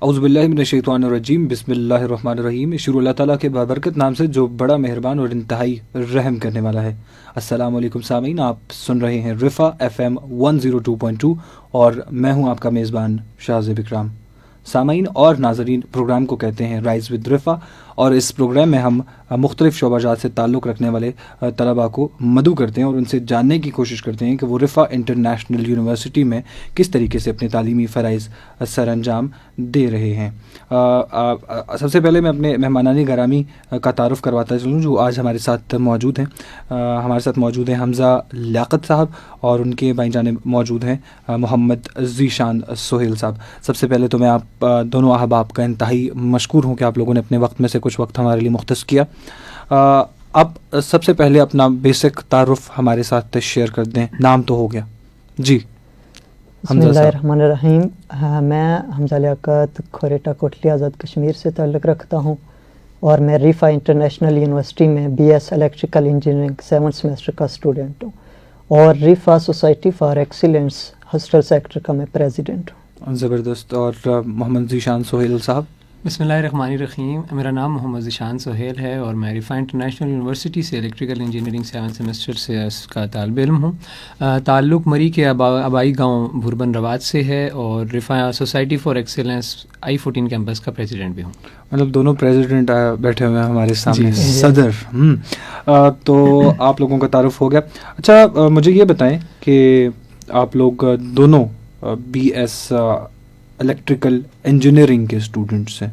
اعوذ باللہ من الشیطان الرجیم، بسم اللہ الرحمن الرحیم، شروع اللہ تعالیٰ کے بابرکت نام سے جو بڑا مہربان اور انتہائی رحم کرنے والا ہے۔ السلام علیکم سامعین، آپ سن رہے ہیں رفا FM 102.2 اور میں ہوں آپ کا میزبان شاہزیب اکرام۔ سامعین اور ناظرین، پروگرام کو کہتے ہیں رائز ود رفا، اور اس پروگرام میں ہم مختلف شعبہ جات سے تعلق رکھنے والے طلباء کو مدعو کرتے ہیں اور ان سے جاننے کی کوشش کرتے ہیں کہ وہ رفا انٹرنیشنل یونیورسٹی میں کس طریقے سے اپنے تعلیمی فرائض سر انجام دے رہے ہیں۔ سب سے پہلے میں اپنے مہمانان گرامی کا تعارف کرواتا چلوں جو آج ہمارے ساتھ موجود ہیں۔ ہمارے ساتھ موجود ہیں حمزہ لیاقت صاحب، اور ان کے بائیں جانب موجود ہیں محمد ذیشان سہیل صاحب۔ سب سے پہلے تو میں آپ دونوں احباب کا انتہائی مشکور ہوں کہ آپ لوگوں نے اپنے وقت میں سے کچھ وقت ہمارے لیے مختص کیا۔ اب سب سے پہلے اپنا بیسک تعارف ہمارے ساتھ شیئر کر دیں۔ نام تو ہو گیا جی، بسم اللہ الرحمن الرحیم۔ میں حمزہ لیاقت کھوریٹا کوٹلی آزاد کشمیر سے تعلق رکھتا ہوں، اور میں ریفا انٹرنیشنل یونیورسٹی میں BS الیکٹریکل انجینئرنگ 7 سیمسٹر کا اسٹوڈنٹ ہوں، اور Riphah society for excellence hostel sector کا میں پریزیڈنٹ ہوں۔ زبردست۔ اور محمد ذیشان سہیل صاحب؟ بسم اللہ الرحمن الرحیم، میرا نام محمد ذیشان سہیل ہے، اور میں رفا انٹرنیشنل یونیورسٹی سے الیکٹریکل انجینئرنگ 7 سیمسٹر سے اس کا طالب علم ہوں۔ تعلق مری کے آبائی گاؤں بھوربن رواد سے ہے، اور Riphah society for excellence I-14 campus کا پریزیڈنٹ بھی ہوں۔ مطلب دونوں پریزیڈنٹ بیٹھے ہوئے ہیں ہمارے سامنے، صدر۔ تو آپ لوگوں کا تعارف ہو گیا۔ اچھا مجھے یہ بتائیں کہ آپ لوگ دونوں BS الیکٹریکل انجینئرنگ کے اسٹوڈنٹس ہیں،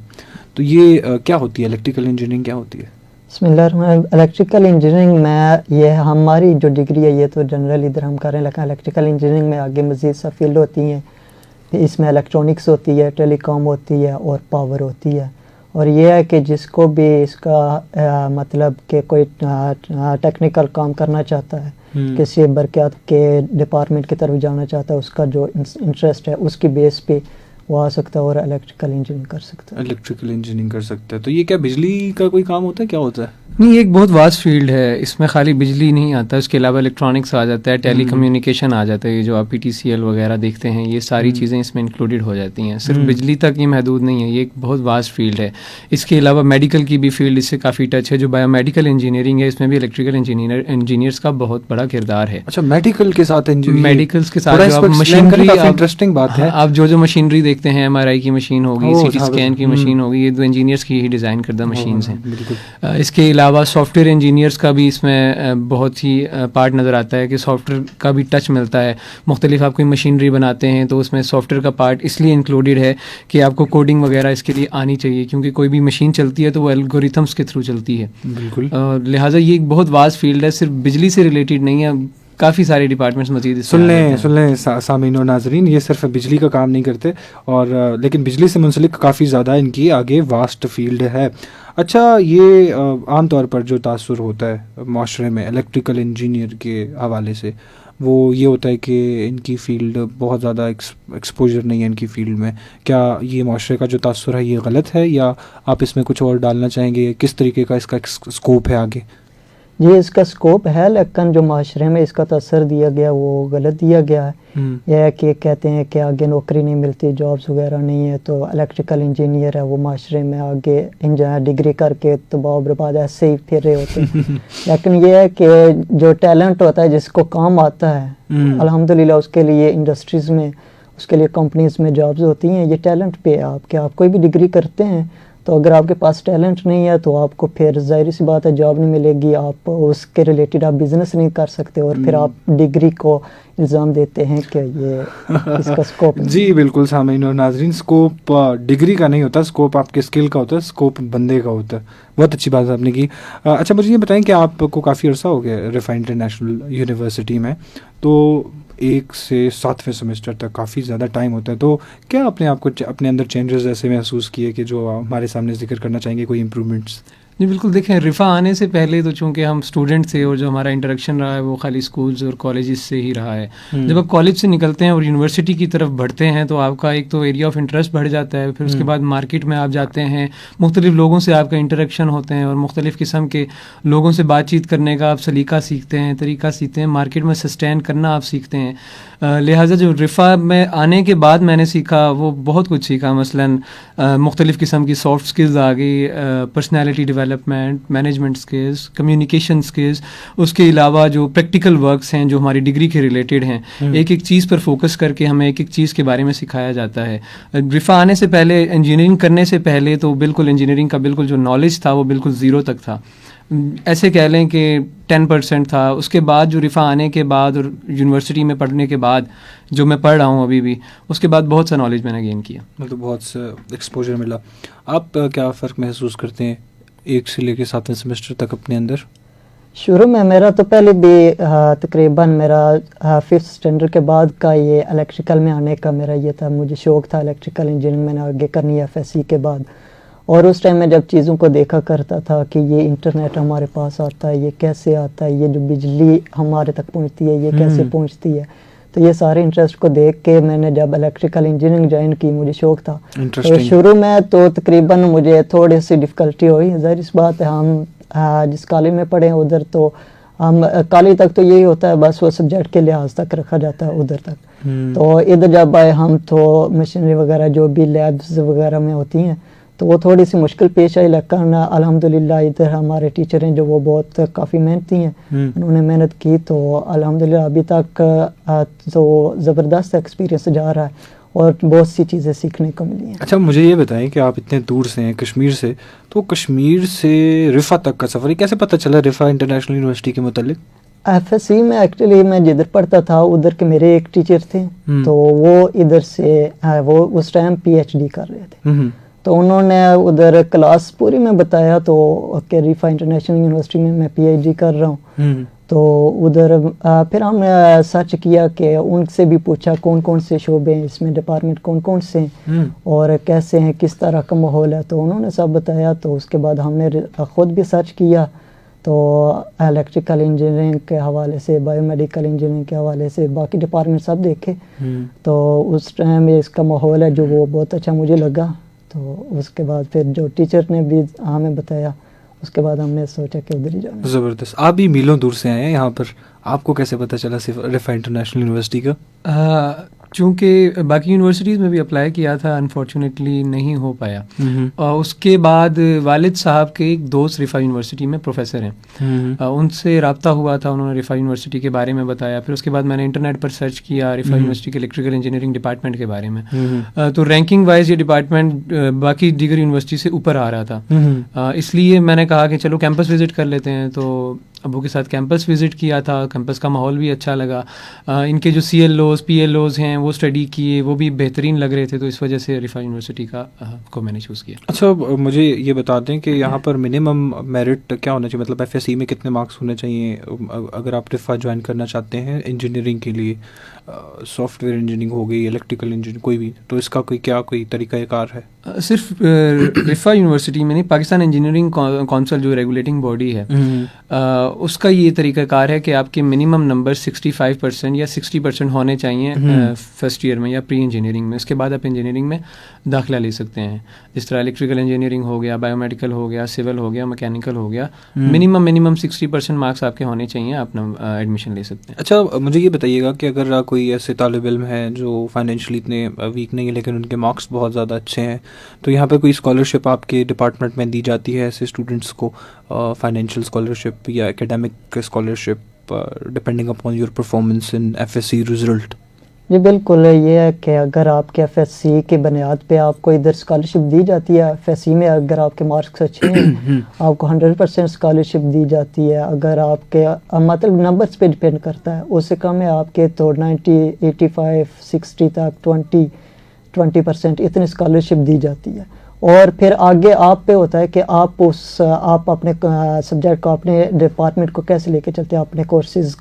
تو یہ کیا ہوتی ہے؟ الیکٹریکل انجینئرنگ کیا ہوتی ہے؟ بسم اللہ الرحمن الرحیم۔ الیکٹریکل انجینئرنگ میں یہ ہماری جو ڈگری ہے یہ تو جنرل ادھر ہم کر رہے ہیں، لیکن الیکٹریکل انجینئرنگ میں آگے مزید سا فیلڈ ہوتی ہیں۔ اس میں الیکٹرانکس ہوتی ہے، ٹیلی کام ہوتی ہے، اور پاور ہوتی ہے۔ اور یہ ہے کہ جس کو بھی اس کا مطلب کہ کوئی ٹیکنیکل کام کرنا چاہتا ہے، کسی برقیات کے ڈپارٹمنٹ کی طرف جانا چاہتا ہے، اس کا جو انٹرسٹ ہے اس کی بیس پہ وہ آ سکتا ہے اور الیکٹریکل انجینئرنگ کر سکتا ہے۔ الیکٹریکل انجینئرنگ کر سکتا ہے۔ تو یہ کیا بجلی کا کوئی کام ہوتا ہے؟ کیا ہوتا ہے؟ نہیں، یہ ایک بہت واس فیلڈ ہے، اس میں خالی بجلی نہیں آتا، اس کے علاوہ الیکٹرانکس آ جاتا ہے، ٹیلی کمیونیکیشن آ جاتا ہے، یہ جو آپ PTCL وغیرہ دیکھتے ہیں یہ ساری چیزیں اس میں انکلوڈیڈ ہو جاتی ہیں۔ صرف بجلی تک یہ محدود نہیں ہے، یہ ایک بہت واس فیلڈ ہے۔ اس کے علاوہ میڈیکل کی بھی فیلڈ اس سے کافی ٹچ ہے، جو بایو میڈیکل انجینئرنگ ہے، اس میں بھی الیکٹریکل انجینئرس کا بہت بڑا کردار ہے۔ اچھا، میڈیکل کے ساتھ میڈیکلس کے ساتھ جو آپ مشینری، انٹرسٹنگ بات ہے، آپ جو مشینری دیکھتے ہیں، MRI کی مشین ہوگی، CT اسکین کی مشین ہوگی، یہ تو انجینئرس کی ہی ڈیزائن کردہ مشینز ہیں۔ اس کے علاوہ سافٹ ویئر انجینئرس کا بھی اس میں بہت ہی پارٹ نظر آتا ہے کہ سافٹ ویئر کا بھی ٹچ ملتا ہے۔ مختلف آپ کوئی مشینری بناتے ہیں تو اس میں سافٹ ویئر کا پارٹ اس لیے انکلوڈیڈ ہے کہ آپ کو کوڈنگ وغیرہ اس کے لیے آنی چاہیے، کیونکہ کوئی بھی مشین چلتی ہے تو وہ الگوریتھمس کے تھرو چلتی ہے۔ بالکل، لہٰذا یہ ایک بہت واس فیلڈ ہے، صرف بجلی سے ریلیٹڈ نہیں ہے، کافی سارے ڈپارٹمنٹس مزید سن لیں سامعین اور ناظرین، یہ صرف بجلی کا کام نہیں کرتے، اور لیکن بجلی سے منسلک کافی زیادہ ان کی آگے واسٹ فیلڈ ہے۔ اچھا، یہ عام طور پر جو تاثر ہوتا ہے معاشرے میں الیکٹریکل انجینئر کے حوالے سے، وہ یہ ہوتا ہے کہ ان کی فیلڈ بہت زیادہ ایکسپوجر نہیں ہے ان کی فیلڈ میں۔ کیا یہ معاشرے کا جو تاثر ہے یہ غلط ہے، یا آپ اس میں کچھ اور ڈالنا چاہیں گے؟ کس طریقے کا اس کا اسکوپ ہے آگے؟ جی، اس کا اسکوپ ہے، لیکن جو معاشرے میں اس کا تاثر دیا گیا وہ غلط دیا گیا ہے۔ یہ ہے کہ کہتے ہیں کہ آگے نوکری نہیں ملتی، جابس وغیرہ نہیں ہے، تو الیکٹریکل انجینئر ہے وہ معاشرے میں آگے ڈگری کر کے تباہ و برباد ایسے ہی پھر رہے ہوتے ہیں۔ لیکن یہ ہے کہ جو ٹیلنٹ ہوتا ہے، جس کو کام آتا ہے، الحمدللہ اس کے لیے انڈسٹریز میں، اس کے لیے کمپنیز میں جابز ہوتی ہیں۔ یہ ٹیلنٹ پہ آپ کہ آپ کوئی بھی ڈگری کرتے ہیں تو اگر آپ کے پاس ٹیلنٹ نہیں ہے تو آپ کو پھر ظاہر سی بات ہے جاب نہیں ملے گی، آپ اس کے ریلیٹڈ آپ بزنس نہیں کر سکتے، اور پھر آپ ڈگری کو الزام دیتے ہیں کہ یہ اس کا اسکوپ ہے۔ جی بالکل سامعین اور ناظرین، اسکوپ ڈگری کا نہیں ہوتا، اسکوپ آپ کے اسکل کا ہوتا ہے، اسکوپ بندے کا ہوتا ہے۔ بہت اچھی بات آپ نے کی۔ اچھا مجھے یہ بتائیں کہ آپ کو کافی عرصہ ہو گیا رفا انٹرنیشنل یونیورسٹی میں، تو 1 سے 7ویں سیمسٹر تک کافی زیادہ ٹائم ہوتا ہے، تو کیا اپنے آپ کو اپنے اندر چینجز ایسے محسوس کیے کہ جو ہمارے سامنے ذکر کرنا چاہیں گے، کوئی امپرومنٹس؟ جی بالکل. دیکھیں رفا آنے سے پہلے تو چونکہ ہم اسٹوڈنٹ تھے اور جو ہمارا انٹریکشن رہا ہے وہ خالی اسکولز اور کالجز سے ہی رہا ہے. جب آپ کالج سے نکلتے ہیں اور یونیورسٹی کی طرف بڑھتے ہیں تو آپ کا ایک تو ایریا آف انٹرسٹ بڑھ جاتا ہے, پھر اس کے بعد مارکیٹ میں آپ جاتے ہیں, مختلف لوگوں سے آپ کا انٹریکشن ہوتے ہیں اور مختلف قسم کے لوگوں سے بات چیت کرنے کا آپ سلیقہ سیکھتے ہیں, طریقہ سیکھتے ہیں, مارکیٹ میں سسٹین کرنا آپ سیکھتے ہیں. لہٰذا جو رفا میں آنے کے بعد میں نے سیکھا وہ بہت کچھ سیکھا. مثلاً مختلف قسم کی سافٹ اسکلز آ گئی, personality development, management skills, communication skills. اس کے علاوہ جو پریکٹیکل ورکس ہیں جو ہماری ڈگری کے ریلیٹڈ ہیں, ایک ایک چیز پر فوکس کر کے ہمیں ایک ایک چیز کے بارے میں سکھایا جاتا ہے. رفا آنے سے پہلے, انجینئرنگ کرنے سے پہلے تو بالکل انجینئرنگ کا بالکل جو نالج تھا وہ بالکل زیرو تک تھا, ایسے کہہ لیں کہ 10% تھا. اس کے بعد جو رفا آنے کے بعد اور یونیورسٹی میں پڑھنے کے بعد جو میں پڑھ رہا ہوں ابھی بھی, اس کے بعد بہت سا نالج میں نے گین کیا, مطلب بہت سا ایکسپوجر ملا. آپ کیا فرق محسوس کرتے ہیں 1 سے لے کے 7ویں سیمسٹر تک اپنے اندر؟ شروع میں میرا تو پہلے بھی تقریباً میرا 5th اسٹینڈرڈ کے بعد کا یہ الیکٹریکل میں آنے کا میرا یہ تھا, مجھے شوق تھا الیکٹریکل انجینئرنگ میں نے آگے کرنی ہے FSC کے بعد. اور اس ٹائم میں جب چیزوں کو دیکھا کرتا تھا کہ یہ انٹرنیٹ ہمارے پاس آتا ہے, یہ کیسے آتا ہے, یہ جو بجلی ہمارے تک پہنچتی ہے یہ کیسے پہنچتی ہے, تو یہ سارے انٹرسٹ کو دیکھ کے میں نے جب الیکٹریکل انجینئرنگ جوائن کی, مجھے شوق تھا. تو شروع میں تو تقریباً مجھے تھوڑی سی ڈفیکلٹی ہوئی, ظاہر اس بات ہے ہم جس کالج میں پڑھے ہیں ادھر تو ہم کالج تک تو یہی ہوتا ہے, بس وہ سبجیکٹ کے لحاظ تک رکھا جاتا ہے ادھر تک. تو ادھر جب آئے ہم تو مشینری وغیرہ جو بھی لیبز وغیرہ میں ہوتی ہیں تو وہ تھوڑی سی مشکل پیش آئی, لیکن الحمدللہ ادھر ہمارے ٹیچر ہیں جو وہ بہت کافی محنتی ہیں, انہوں نے محنت کی تو الحمدللہ ابھی تک تو زبردست ایکسپیرینس جا رہا ہے اور بہت سی چیزیں سیکھنے کو ملی ہیں. اچھا مجھے یہ بتائیں کہ آپ اتنے دور سے ہیں کشمیر سے, تو کشمیر سے رفا تک کا سفر کیسے پتہ چلا رفا انٹرنیشنل یونیورسٹی کے متعلق؟ FSC میں ایکچولی میں جدھر پڑھتا تھا ادھر کے میرے ایک ٹیچر تھے, تو وہ ادھر سے وہ اس ٹائم PhD کر رہے تھے, تو انہوں نے ادھر کلاس پوری میں بتایا تو کہ رفا انٹرنیشنل یونیورسٹی میں میں PhD کر رہا ہوں. تو ادھر پھر ہم نے سرچ کیا کہ ان سے بھی پوچھا کون کون سے شعبے ہیں اس میں, ڈپارٹمنٹ کون کون سے ہیں اور کیسے ہیں, کس طرح کا ماحول ہے, تو انہوں نے سب بتایا. تو اس کے بعد ہم نے خود بھی سرچ کیا, تو الیکٹریکل انجینئرنگ کے حوالے سے, بایو میڈیکل انجینئرنگ کے حوالے سے باقی ڈپارٹمنٹ سب دیکھے. تو اس ٹائم اس کا ماحول ہے جو وہ بہت اچھا مجھے لگا. تو اس کے بعد پھر جو ٹیچر نے بھی ہمیں بتایا, اس کے بعد ہم نے سوچا کہ ادھر ہی جانا. زبردست. آپ بھی میلوں دور سے آئے ہیں یہاں پر, آپ کو کیسے پتہ چلا رفا انٹرنیشنل یونیورسٹی کا؟ چونکہ باقی یونیورسٹیز میں بھی اپلائی کیا تھا, انفارچونیٹلی نہیں ہو پایا. اور اس کے بعد والد صاحب کے ایک دوست رفا یونیورسٹی میں پروفیسر ہیں, ان سے رابطہ ہوا تھا, انہوں نے رفا یونیورسٹی کے بارے میں بتایا. پھر اس کے بعد میں نے انٹرنیٹ پر سرچ کیا رفا یونیورسٹی کے الیکٹریکل انجینئرنگ ڈپارٹمنٹ کے بارے میں, تو رینکنگ وائز یہ ڈپارٹمنٹ باقی دیگر یونیورسٹی سے اوپر آ رہا تھا. اس لیے میں نے کہا کہ چلو کیمپس وزٹ کر لیتے ہیں. تو ابو کے ساتھ کیمپس وزٹ کیا تھا, کیمپس کا ماحول بھی اچھا لگا, ان کے جو CLOs PLOs ہیں وہ اسٹڈی کیے, وہ بھی بہترین لگ رہے تھے, تو اس وجہ سے رفا یونیورسٹی کو میں نے چوز کیا. اچھا مجھے یہ بتا دیں کہ یہاں پر منیمم میرٹ کیا ہونا چاہیے, مطلب FSC میں کتنے مارکس ہونے چاہیے اگر آپ رفا جوائن کرنا چاہتے ہیں انجینئرنگ کے لیے, سافٹ ویئر انجینئرنگ ہو گئی, الیکٹریکل انجینئرنگ کوئی بھی, تو اس کا کوئی طریقہ کار ہے؟ صرف رفا یونیورسٹی میں نہیں, پاکستان انجینئرنگ کونسل جو ریگولیٹنگ باڈی ہے اس کا یہ طریقہ کار ہے کہ آپ کے منیمم نمبر 65% یا 60% ہونے چاہیے فرسٹ ایئر میں یا پری انجینئرنگ میں. اس کے بعد آپ انجینئرنگ میں داخلہ لے سکتے ہیں, جس طرح الیکٹریکل انجینئرنگ ہو گیا, بایو میڈیکل ہو گیا, سول ہو گیا, میکینیکل ہو گیا. منیمم 60% مارکس آپ کے ہونے چاہیے, آپ ایڈمیشن لے سکتے ہیں. اچھا مجھے یہ بتائیے گا کہ اگر کوئی ایسے طالب علم ہیں جو فائنینشلی اتنے ویک نہیں ہیں لیکن ان کے مارکس بہت زیادہ اچھے ہیں, تو یہاں پہ کوئی اسکالرشپ آپ کے ڈپارٹمنٹ میں دی جاتی ہے ایسے اسٹوڈنٹس کو, فائنینشیل اسکالرشپ یا academic scholarship depending upon your performance in FSC result? جی بالکل, یہ ہے کہ اگر آپ کے FSC کی بنیاد پہ آپ کو ادھر اسکالرشپ دی جاتی ہے, FSC میں اگر آپ کے مارکس اچھے ہیں آپ کو 100% اسکالرشپ دی جاتی ہے. اگر آپ کے مطلب نمبرس پہ ڈپینڈ کرتا ہے, اس سے کم ہے آپ کے تو 90 85 60 تک 20% اتنی اسکالرشپ دی جاتی ہے. اور پھر آگے آپ پہ ہوتا ہے کہ آپ اپنے سبجیکٹ کو, اپنے ڈپارٹمنٹ کو کیسے لے کے چلتے ہیں, اپنے کورسز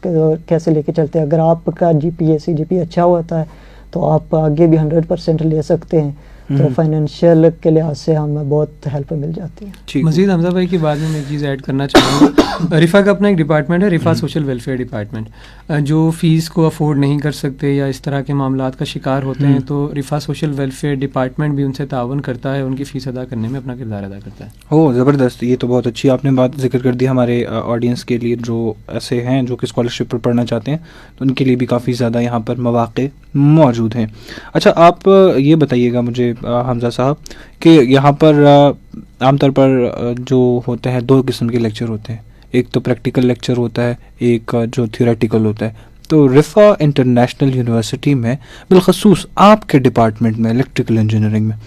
کیسے لے کے چلتے ہیں. اگر آپ کا CGPA اچھا ہوتا ہے تو آپ آگے بھی 100% لے سکتے ہیں. تو فائنینشیل کے لحاظ سے ہمیں بہت ہیلپ مل جاتی ہے. مزید حمزہ بھائی کی بات میں ایک چیز ایڈ کرنا چاہوں گا. رفا کا اپنا ایک ڈپارٹمنٹ ہے, رفا سوشل ویلفیئر ڈپارٹمنٹ. جو فیس کو افورڈ نہیں کر سکتے یا اس طرح کے معاملات کا شکار ہوتے ہیں تو رفا سوشل ویلفیئر ڈپارٹمنٹ بھی ان سے تعاون کرتا ہے, ان کی فیس ادا کرنے میں اپنا کردار ادا کرتا ہے. زبردست, یہ تو بہت اچھی آپ نے بات ذکر کر دی ہمارے آڈینس کے لیے جو ایسے ہیں جو کہ اسکالرشپ پر پڑھنا چاہتے ہیں, تو ان کے لیے بھی کافی زیادہ یہاں پر مواقع موجود ہیں. اچھا, آپ یہ بتائیے گا مجھے حمزہ صاحب کہ یہاں پر عام طور پر جو ہوتے ہیں 2 قسم کے لیکچر ہوتے ہیں, ایک تو پریکٹیکل لیکچر ہوتا ہے, ایک جو تھیوریٹیکل ہوتا ہے. تو رفا انٹرنیشنل یونیورسٹی میں بالخصوص آپ کے ڈپارٹمنٹ میں الیکٹریکل انجینئرنگ میں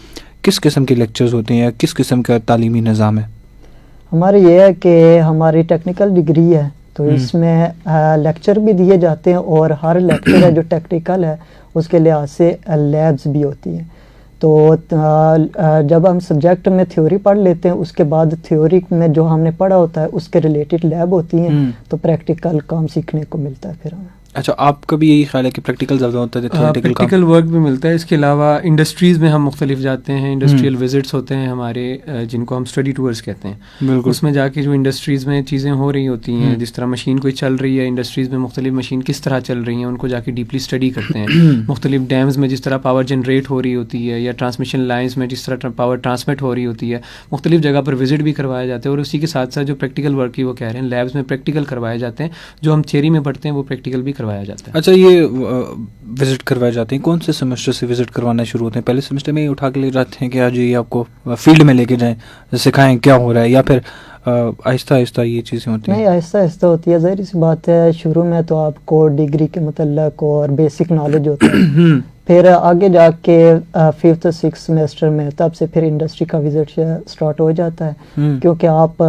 کس قسم کے لیکچرز ہوتے ہیں یا کس قسم کا تعلیمی نظام ہے؟ ہماری یہ ہے کہ ہماری ٹیکنیکل ڈگری ہے تو اس میں لیکچر بھی دیے جاتے ہیں, اور ہر لیکچر ہے جو ٹیکنیکل ہے اس کے لحاظ سے لیبز بھی ہوتی ہیں. تو جب ہم سبجیکٹ میں تھیوری پڑھ لیتے ہیں اس کے بعد تھیوری میں جو ہم نے پڑھا ہوتا ہے اس کے ریلیٹڈ لیب ہوتی ہیں, تو پریکٹیکل کام سیکھنے کو ملتا ہے پھر ہمیں. اچھا, آپ کا بھی یہی خیال ہے کہ پریکٹیکل زیادہ ہوتا ہے؟ پریکٹیکل ورک بھی ملتا ہے. اس کے علاوہ انڈسٹریز میں ہم مختلف جاتے ہیں, انڈسٹریل وزٹس ہوتے ہیں ہمارے جن کو ہم اسٹڈی ٹورس کہتے ہیں. بالکل, اس میں جا کے جو انڈسٹریز میں چیزیں ہو رہی ہوتی ہیں, جس طرح مشین کوئی چل رہی ہے انڈسٹریز میں, مختلف مشین کس طرح چل رہی ہیں ان کو جا کے ڈیپلی اسٹڈی کرتے ہیں. مختلف ڈیمز میں جس طرح پاور جنریٹ ہو رہی ہوتی ہے یا ٹرانسمیشن لائنس میں جس طرح پاور ٹرانسمٹ ہو رہی ہوتی ہے, مختلف جگہ پر وزٹ بھی کروایا جاتا ہے. اور اسی کے ساتھ ساتھ جو پریکٹیکل ورک کی وہ کہہ رہے ہیں لیبس میں پریکٹیکل کروائے جاتے ہیں, جو ہم تھیوری میں پڑھتے ہیں وہ پریکٹیکل بھی کروایا جاتا ہے. اچھا, یہ وزٹ کروائے جاتے ہیں کون سے سیمسٹر سے وزٹ کروانا شروع ہوتے ہیں؟ پہلے سیمسٹر میں ہی اٹھا کے لے جاتے ہیں کہ آج یہ آپ کو فیلڈ میں لے کے جائیں, سکھائیں کیا ہو رہا ہے, یا پھر آہستہ آہستہ یہ چیزیں ہوتی ہیں؟ نہیں, آہستہ آہستہ ہوتی ہے. ظاہر سی بات ہے شروع میں تو آپ کو ڈگری کے متعلق اور بیسک نالج ہوتا ہے, پھر آگے جا کے 5th 6th سیمسٹر میں تب سے پھر انڈسٹری کا وزٹ سٹارٹ ہو جاتا ہے, کیونکہ آپ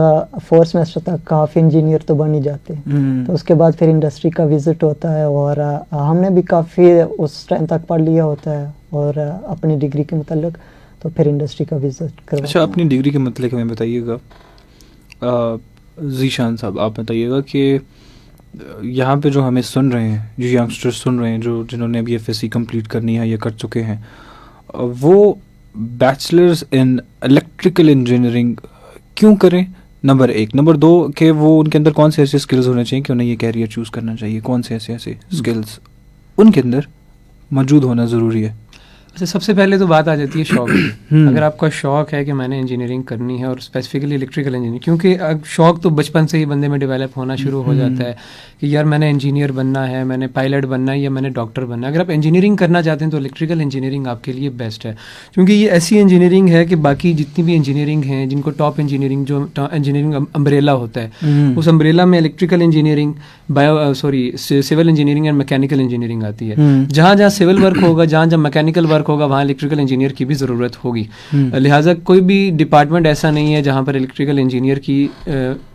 4 سیمسٹر تک کافی انجینئر تو بن ہی جاتے ہیں, تو اس کے بعد پھر انڈسٹری کا وزٹ ہوتا ہے. اور ہم نے بھی کافی اس ٹائم تک پڑھ لیا ہوتا ہے اور اپنی ڈگری کے متعلق, تو پھر انڈسٹری کا وزٹ کرواتے ہیں. اچھا, اپنی ڈگری کے متعلق ہمیں بتائیے گا ذیشان صاحب, آپ بتائیے گا کہ یہاں پہ جو ہمیں سن رہے ہیں, جو ینگسٹر سن رہے ہیں, جنہوں نے ابھی FSc کمپلیٹ کرنی ہے یا کر چکے ہیں, وہ بیچلرز ان الیکٹریکل انجینئرنگ کیوں کریں؟ نمبر 1. نمبر 2 کہ وہ ان کے اندر کون سے ایسے اسکلز ہونے چاہیے کہ انہیں یہ کیریئر چوز کرنا چاہیے, کون سے ایسے اسکلز ان کے اندر موجود ہونا ضروری ہے؟ اچھا, سب سے پہلے تو بات آ جاتی ہے شوق کی. اگر آپ کا شوق ہے کہ میں نے انجینئرنگ کرنی ہے اور اسپیسیفکلی الیکٹریکل انجینئرنگ, کیونکہ شوق تو بچپن سے ہی بندے میں ڈیولپ ہونا شروع ہو جاتا ہے کہ یار میں نے انجینئر بننا ہے, میں نے پائلٹ بننا ہے یا میں نے ڈاکٹر بننا ہے. اگر آپ انجینئرنگ کرنا چاہتے ہیں تو الیکٹریکل انجینئرنگ آپ کے لیے بیسٹ ہے, کیونکہ یہ ایسی انجینئرنگ ہے کہ باقی جتنی بھی انجینئرنگ ہیں جن کو ٹاپ انجینئرنگ جو انجینئرنگ امبریلا ہوتا ہے, اس امبریلا میں electrical engineering, civil engineering and mechanical engineering آتی ہے. جہاں جہاں سول ورک ہوگا, جہاں جہاں میکینیکل ورک ہوگا, وہاں الیکٹریکل انجینئر کی بھی ضرورت ہوگی. لہٰذا کوئی بھی ڈپارٹمنٹ ایسا نہیں ہے جہاں پر الیکٹریکل انجینئر کی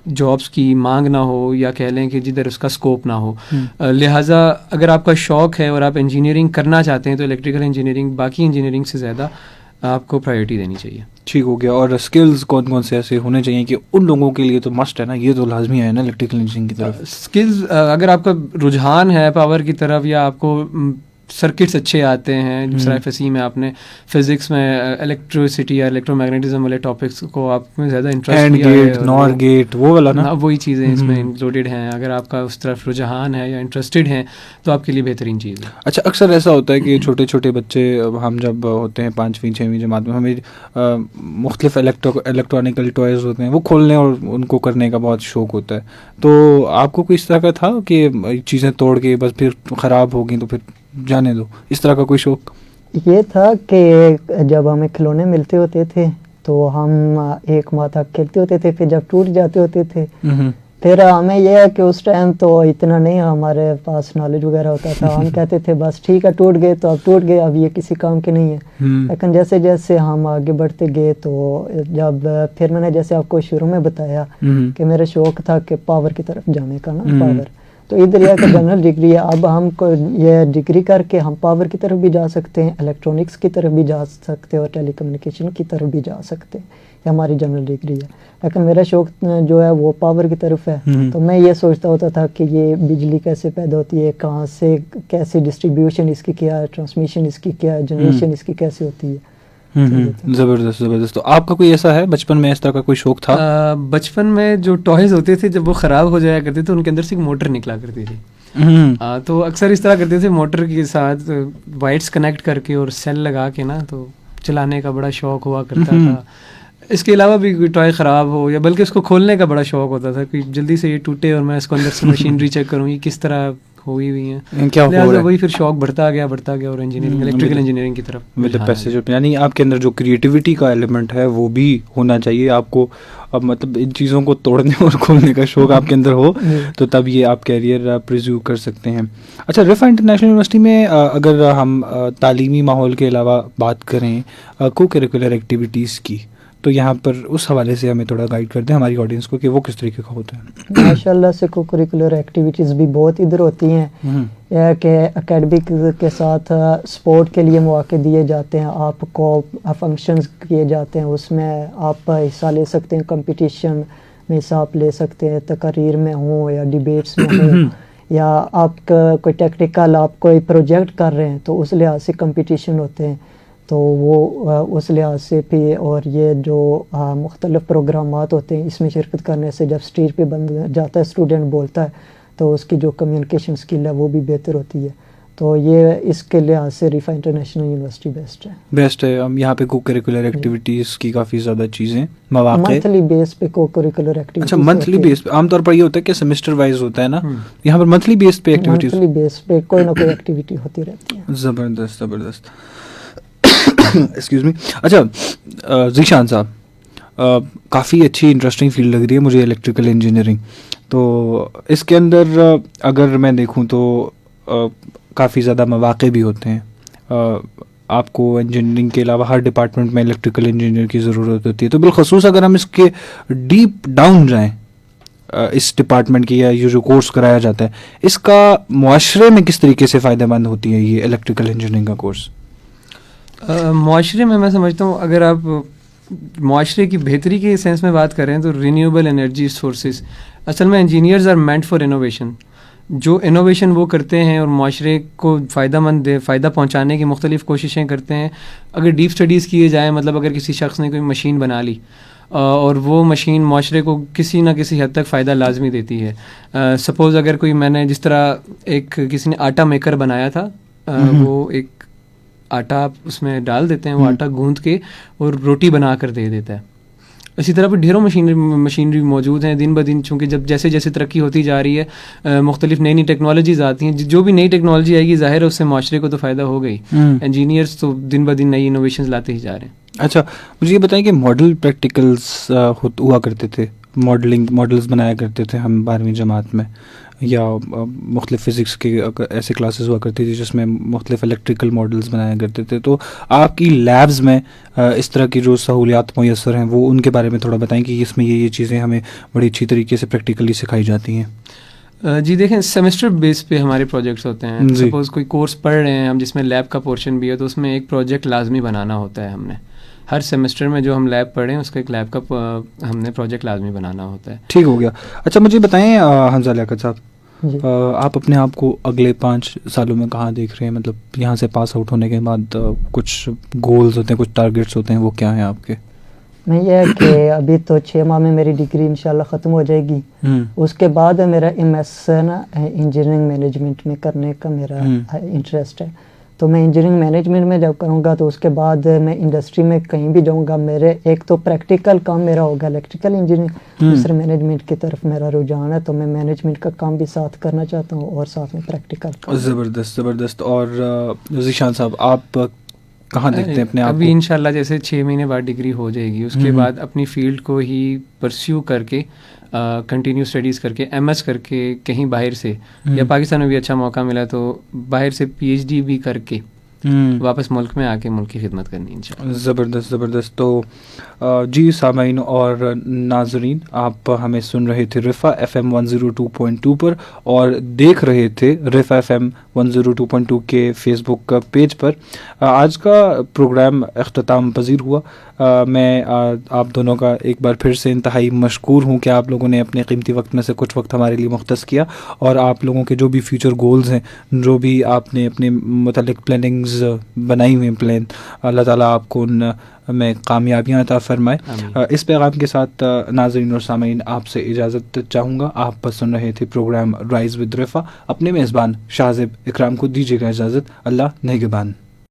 جابس کی مانگ نہ ہو یا کہہ لیں کہ جدھر اس کا اسکوپ نہ ہو. لہٰذا اگر آپ کا شوق ہے اور آپ انجینئرنگ کرنا چاہتے ہیں تو الیکٹریکل انجینئرنگ باقی انجینئرنگ سے زیادہ آپ کو پرائیورٹی دینی چاہیے. ٹھیک ہو گیا. اور اسکلز کون کون سے ایسے ہونے چاہیے کہ ان لوگوں کے لیے تو مسٹ ہے نا, یہ تو لازمی ہے نا الیکٹریکل انجینئرنگ کی طرف؟ اسکلز اگر آپ کا رجحان ہے پاور کی طرف یا آپ کو سرکٹس اچھے آتے ہیں, جس طرح FSc میں آپ نے فزکس میں الیکٹریسٹی یا الیکٹرو میگنیٹزم والے ٹاپکس کو آپ میں زیادہ انٹرسٹ گیٹ نار گیٹ وہ والا نا, وہی چیزیں اس میں انکلوڈیڈ ہیں. اگر آپ کا اس طرف رجحان ہے یا انٹرسٹڈ ہیں تو آپ کے لیے بہترین چیز ہے. اچھا, اکثر ایسا ہوتا ہے کہ چھوٹے چھوٹے بچے, ہم جب ہوتے ہیں 5ویں 6ویں جماعت میں, ہمیں مختلف الیکٹرانکل ٹوائز ہوتے ہیں وہ کھولنے اور ان کو کرنے کا بہت شوق ہوتا ہے. تو آپ کو کوئی اس طرح کا تھا کہ چیزیں توڑ کے بس پھر خراب ہو گئیں تو پھر جانے دو, اس طرح کا کوئی شوق؟ یہ تھا کہ جب ہمیں کھلونے ملتے ہوتے تھے تو ہم 1 ماہ تک کھیلتے ہوتے تھے, پھر جب ٹوٹ جاتے ہوتے تھے پھر ہمیں یہ ہے کہ اس ٹائم تو اتنا نہیں ہمارے پاس نالج وغیرہ ہوتا تھا, ہم کہتے تھے بس ٹھیک ہے ٹوٹ گئے تو اب ٹوٹ گئے, اب یہ کسی کام کے نہیں ہے. لیکن جیسے جیسے ہم آگے بڑھتے گئے تو جب پھر میں نے جیسے آپ کو شروع میں بتایا کہ میرا شوق تھا کہ پاور کی طرف جانے کا نا, پاور, تو ادھر یہ کہ جنرل ڈگری ہے, اب ہم کو یہ ڈگری کر کے ہم پاور کی طرف بھی جا سکتے ہیں, الیکٹرونکس کی طرف بھی جا سکتے ہیں اور ٹیلی کمیونیکیشن کی طرف بھی جا سکتے ہیں. یہ ہماری جنرل ڈگری ہے. لیکن میرا شوق جو ہے وہ پاور کی طرف ہے, تو میں یہ سوچتا ہوتا تھا کہ یہ بجلی کیسے پیدا ہوتی ہے, کہاں سے, کیسے ڈسٹریبیوشن اس کی کیا ہے, ٹرانسمیشن اس کی کیا ہے, جنریشن اس کی کیسے ہوتی ہے. زبردست زبردست. تو آپ کا کوئی ایسا ہے بچپن میں اس طرح کا کوئی شوق تھا؟ بچپن میں جو ٹوائز ہوتے تھے جب وہ خراب ہو جایا کرتے تھے ان کے اندر سے ایک موٹر نکلا کرتی تھی, تو اکثر اس طرح کرتے تھے موٹر کے ساتھ وائرس کنیکٹ کر کے اور سیل لگا کے نا, تو چلانے کا بڑا شوق ہوا کرتا تھا. اس کے علاوہ بھی کوئی ٹوائے خراب ہو یا بلکہ اس کو کھولنے کا بڑا شوق ہوتا تھا کہ جلدی سے یہ ٹوٹے اور میں اس کو اندر سے مشینری چیک کروں یہ کس طرح ہوئی ہوئی ہیں, کیا ہو رہا ہے. وہی پھر شوق بڑھتا گیا اور انجینئرنگ الیکٹریکل انجینئرنگ کی طرف. یعنی آپ کے اندر جو کریٹیوٹی کا ایلیمنٹ ہے وہ بھی ہونا چاہیے آپ کو, اب مطلب ان چیزوں کو توڑنے اور کھولنے کا شوق آپ کے اندر ہو تو تب یہ آپ کیریئر پرزیو کر سکتے ہیں. اچھا, رفا انٹرنیشنل یونیورسٹی میں اگر ہم تعلیمی ماحول کے علاوہ بات کریں کو کریکولر ایکٹیویٹیز کی, تو یہاں پر اس حوالے سے ہمیں تھوڑا گائیڈ کر دیں ہماری آڈینس کو کہ وہ کس طریقے کا ہوتا ہے. ماشاء اللہ سے کو کریکولر ایکٹیویٹیز بھی بہت ادھر ہوتی ہیں, یہ کہ اکیڈمک کے ساتھ سپورٹ کے لیے مواقع دیے جاتے ہیں, آپ کو فنکشنز کیے جاتے ہیں, اس میں آپ حصہ لے سکتے ہیں, کمپٹیشن میں حصہ آپ لے سکتے ہیں, تقاریر میں ہوں یا ڈیبیٹس میں ہوں, یا آپ کا کوئی ٹیکنیکل آپ کوئی پروجیکٹ کر رہے ہیں تو اس لحاظ سے کمپٹیشن ہوتے ہیں, تو وہ اس لحاظ سے بھی. اور یہ جو مختلف پروگرامات ہوتے ہیں اس میں شرکت کرنے سے جب اسٹیج پہ بن جاتا ہے اسٹوڈنٹ بولتا ہے تو اس کی جو کمیونیکیشن اسکل ہے وہ بھی بہتر ہوتی ہے. تو یہ اس کے لحاظ سے ریفا انٹرنیشنل یونیورسٹی بیسٹ ہے. ہم یہاں پہ کو کریکولر ایکٹیویٹیز کی کافی زیادہ چیزیں مواقع منتھلی بیس پہ کو کریکولر ایکٹیویٹیز. اچھا, منتھلی بیس پہ عام طور پر یہ ہوتا ہے کہ سیمسٹر وائز ہوتا ہے نا, یہاں پر منتھلی بیس پہ ایکٹیویٹیز, منتھلی بیس پہ کوئی نہ کوئی ایکٹیویٹی ہوتی رہتی ہے. زبردست زبردست. Excuse me. اچھا ذیشان صاحب, کافی اچھی انٹرسٹنگ فیلڈ لگ رہی ہے مجھے الیکٹریکل انجینئرنگ, تو اس کے اندر اگر میں دیکھوں تو کافی زیادہ مواقع بھی ہوتے ہیں. آپ کو انجینئرنگ کے علاوہ ہر ڈپارٹمنٹ میں الیکٹریکل انجینئر کی ضرورت ہوتی ہے, تو بالخصوص اگر ہم اس کے ڈیپ ڈاؤن جائیں اس ڈپارٹمنٹ کی یا یہ جو کورس کرایا جاتا ہے اس کا معاشرے میں کس طریقے سے فائدہ مند ہوتی ہے یہ الیکٹریکل انجینئرنگ کا کورس؟ معاشرے میں سمجھتا ہوں اگر آپ معاشرے کی بہتری کے سینس میں بات کریں تو رینیویبل انرجی سورسز, اصل میں engineers are meant for innovation. جو انوویشن وہ کرتے ہیں اور معاشرے کو فائدہ پہنچانے کی مختلف کوششیں کرتے ہیں. اگر ڈیپ اسٹڈیز کیے جائیں, مطلب اگر کسی شخص نے کوئی مشین بنا لی اور وہ مشین معاشرے کو کسی نہ کسی حد تک فائدہ لازمی دیتی ہے. سپوز اگر کوئی, میں نے جس طرح کسی نے آٹا میکر بنایا تھا, وہ ایک آٹا آپ اس میں ڈال دیتے ہیں, وہ آٹا گوندھ کے اور روٹی بنا کر دے دیتا ہے. اسی طرح پہ ڈھیروں مشینری موجود ہیں دن بدن, چونکہ جب جیسے جیسے ترقی ہوتی جا رہی ہے مختلف نئی نئی ٹیکنالوجیز آتی ہیں, جو بھی نئی ٹیکنالوجی آئے گی ظاہر ہے اس سے معاشرے کو تو فائدہ ہو گئی. انجینئرس تو دن بدن نئی انوویشنز لاتے ہی جا رہے ہیں. اچھا, مجھے یہ بتائیں کہ ماڈل پریکٹیکلس ہوا کرتے تھے, ماڈلز بنایا کرتے تھے ہم 12ویں جماعت میں, یا مختلف فزکس کے ایسے کلاسز ہوا کرتی تھی جس میں مختلف الیکٹریکل ماڈلز بنایا کرتے تھے, تو آپ کی لیبز میں اس طرح کی جو سہولیات میسر ہیں وہ ان کے بارے میں تھوڑا بتائیں کہ اس میں یہ چیزیں ہمیں بڑی اچھی طریقے سے پریکٹیکلی سکھائی جاتی ہیں. جی دیکھیں, سیمسٹر بیس پہ ہمارے پروجیکٹس ہوتے ہیں. سپوز کوئی کورس پڑھ رہے ہیں ہم جس میں لیب کا پورشن بھی ہے, تو اس میں ایک پروجیکٹ لازمی بنانا ہوتا ہے. ہم نے ہر سیمسٹر میں جو ہم لیب پڑھیں اس کا ایک لیب کا ہم نے پروجیکٹ لازمی بنانا ہوتا ہے. ٹھیک ہو گیا. اچھا, مجھے بتائیں حمزہ لیاقت صاحب, آپ اپنے آپ کو اگلے 5 سالوں میں کہاں دیکھ رہے ہیں؟ مطلب یہاں سے پاس آؤٹ ہونے کے بعد کچھ گولز ہوتے ہیں, کچھ ٹارگیٹس ہوتے ہیں, وہ کیا ہیں آپ کے؟ میں یہ ہے کہ ابھی تو 6 ماہ میں میری ڈگری انشاءاللہ ختم ہو جائے گی. اس کے بعد میرا MS انجینئرنگ مینجمنٹ میں کرنے کا میرا انٹرسٹ ہے. تو میں انجینئرنگ مینجمنٹ میں جب کروں گا تو اس کے بعد میں انڈسٹری میں کہیں بھی جاؤں گا. میرے ایک تو پریکٹیکل کام میرا ہوگا الیکٹریکل انجینئرنگ, دوسرے مینجمنٹ کی طرف میرا رجحان ہے. تو میں مینجمنٹ کا کام بھی ساتھ کرنا چاہتا ہوں اور ساتھ میں پریکٹیکل کام. زبردست زبردست. اور ذیشان صاحب, آپ کہاں دیکھتے ہیں اپنے آپ کو؟ ابھی انشاءاللہ جیسے 6 مہینے بعد ڈگری ہو جائے گی, اس کے بعد اپنی فیلڈ کو ہی پرسیو کر کے کنٹینیو اسٹڈیز کر کے MS کر کے کہیں باہر سے, یا پاکستان میں بھی اچھا موقع ملا تو باہر سے PhD بھی کر کے واپس ملک میں آ کے ملک کی خدمت کرنی انشاءاللہ. زبردست زبردست. تو جی سامعین اور ناظرین, آپ ہمیں سن رہے تھے رفا FM 102.2 پر اور دیکھ رہے تھے رفا FM 102.2 کے فیس بک پیج پر. آج کا پروگرام اختتام پذیر ہوا. میں آپ دونوں کا ایک بار پھر سے انتہائی مشکور ہوں کہ آپ لوگوں نے اپنے قیمتی وقت میں سے کچھ وقت ہمارے لیے مختص کیا, اور آپ لوگوں کے جو بھی فیوچر گولز ہیں, جو بھی آپ نے اپنے متعلق پلاننگز ونگز بنائی ہوئی ہیں پلین. اللہ تعالیٰ آپ کو ان میں کامیابیاں عطا فرمائے. اس پیغام کے ساتھ ناظرین اور سامعین آپ سے اجازت چاہوں گا. آپ سن رہے تھے پروگرام رائز ود رفا. اپنے میزبان شاہ زیب اکرام کو دیجیے گا اجازت. اللہ نگہبان.